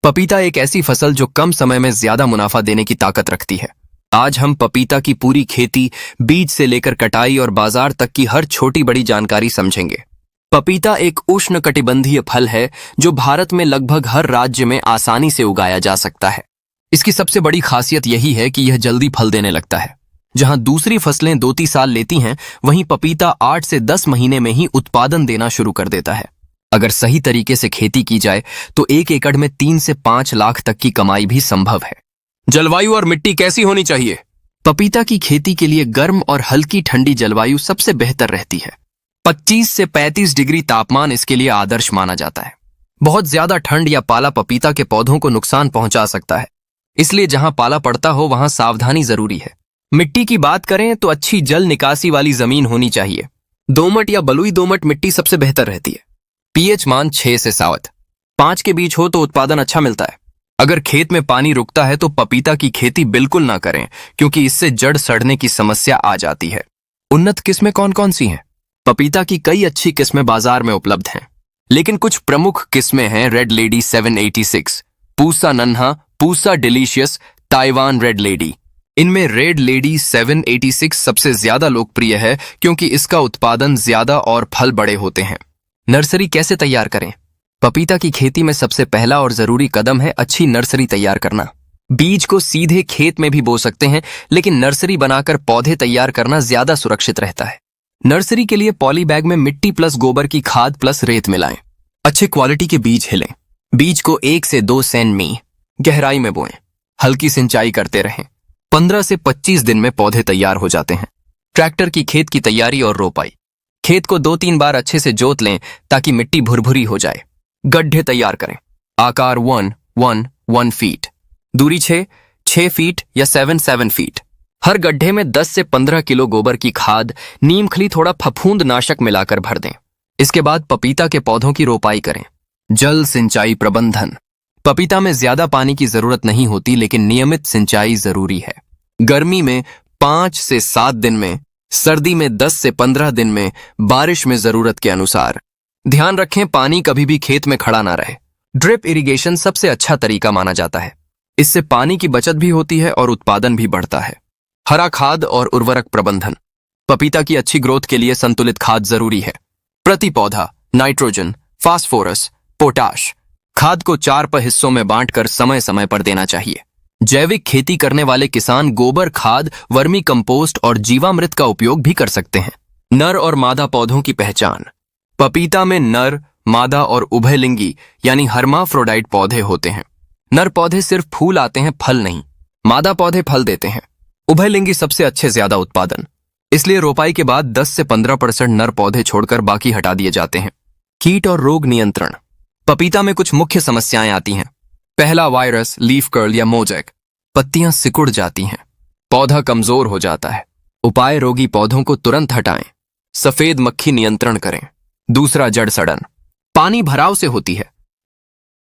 पपीता एक ऐसी फसल जो कम समय में ज्यादा मुनाफा देने की ताकत रखती है। आज हम पपीता की पूरी खेती, बीज से लेकर कटाई और बाजार तक की हर छोटी बड़ी जानकारी समझेंगे। पपीता एक उष्णकटिबंधीय फल है जो भारत में लगभग हर राज्य में आसानी से उगाया जा सकता है। इसकी सबसे बड़ी खासियत यही है कि यह जल्दी फल देने लगता है। जहां दूसरी फसलें 2-3 साल लेती हैं, वहीं पपीता 8 से 10 महीने में ही उत्पादन देना शुरू कर देता है। अगर सही तरीके से खेती की जाए तो 1 एकड़ में 3 से 5 लाख तक की कमाई भी संभव है। जलवायु और मिट्टी कैसी होनी चाहिए? पपीता की खेती के लिए गर्म और हल्की ठंडी जलवायु सबसे बेहतर रहती है। 25 से 35 डिग्री तापमान इसके लिए आदर्श माना जाता है। बहुत ज्यादा ठंड या पाला पपीता के पौधों को नुकसान पहुंचा सकता है, इसलिए जहां पाला पड़ता हो वहां सावधानी जरूरी है। मिट्टी की बात करें तो अच्छी जल निकासी वाली जमीन होनी चाहिए। दोमट या बलुई दोमट मिट्टी सबसे बेहतर रहती है। पीएच मान 6 से 7.5 के बीच हो तो उत्पादन अच्छा मिलता है। अगर खेत में पानी रुकता है तो पपीता की खेती बिल्कुल ना करें, क्योंकि इससे जड़ सड़ने की समस्या आ जाती है। उन्नत किस्में कौन कौन सी हैं? पपीता की कई अच्छी किस्में बाजार में उपलब्ध हैं, लेकिन कुछ प्रमुख किस्में हैं रेड लेडी 786, पूसा नन्हा, Pusa delicious, Taiwan red lady. इनमें रेड लेडी 786 सबसे ज्यादा लोकप्रिय है क्योंकि इसका उत्पादन ज्यादा और फल बड़े होते हैं। नर्सरी कैसे तैयार करें? पपीता की खेती में सबसे पहला और जरूरी कदम है अच्छी नर्सरी तैयार करना। बीज को सीधे खेत में भी बो सकते हैं, लेकिन नर्सरी बनाकर पौधे तैयार करना ज्यादा सुरक्षित रहता है। नर्सरी के लिए पॉली बैग में मिट्टी प्लस गोबर की खाद प्लस रेत मिलाएं। अच्छे क्वालिटी के बीज हिलें। बीज को 1 से 2 सेंमी गहराई में बोएं। हल्की सिंचाई करते रहें। 15 से 25 दिन में पौधे तैयार हो जाते हैं। ट्रैक्टर की खेत की तैयारी और रोपाई। खेत को 2-3 बार अच्छे से जोत लें ताकि मिट्टी भुरभुरी हो जाए। गड्ढे तैयार करें। आकार 1-1-1 फीट, दूरी 6 फीट या 7 फीट। हर गड्ढे में 10 से 15 किलो गोबर की खाद, नीमखली, थोड़ा फफूंद नाशक मिलाकर भर दें। इसके बाद पपीता के पौधों की रोपाई करें। जल सिंचाई प्रबंधन। पपीता में ज्यादा पानी की जरूरत नहीं होती, लेकिन नियमित सिंचाई जरूरी है। गर्मी में 5 से 7 दिन में, सर्दी में 10 से 15 दिन में, बारिश में जरूरत के अनुसार। ध्यान रखें पानी कभी भी खेत में खड़ा ना रहे। ड्रिप इरिगेशन सबसे अच्छा तरीका माना जाता है। इससे पानी की बचत भी होती है और उत्पादन भी बढ़ता है। हरा खाद और उर्वरक प्रबंधन। पपीता की अच्छी ग्रोथ के लिए संतुलित खाद जरूरी है। प्रति पौधा नाइट्रोजन, फास्फोरस, पोटाश। खाद को 4 हिस्सों में बांटकर समय समय पर देना चाहिए। जैविक खेती करने वाले किसान गोबर खाद, वर्मी कंपोस्ट और जीवामृत का उपयोग भी कर सकते हैं। नर और मादा पौधों की पहचान। पपीता में नर, मादा और उभयलिंगी यानी हर्माफ्रोडाइट पौधे होते हैं। नर पौधे सिर्फ फूल आते हैं, फल नहीं। मादा पौधे फल देते हैं। उभयलिंगी सबसे अच्छे ज्यादा उत्पादन, इसलिए रोपाई के बाद 10 से 15% नर पौधे छोड़कर बाकी हटा दिए जाते हैं। कीट और रोग नियंत्रण। पपीता में कुछ मुख्य समस्याएं आती हैं। पहला वायरस, लीफ कर्ल या मोजैक। पत्तियां सिकुड़ जाती हैं, पौधा कमजोर हो जाता है। उपाय, रोगी पौधों को तुरंत हटाएं। सफेद मक्खी नियंत्रण करें। दूसरा, जड़ सड़न। पानी भराव से होती है,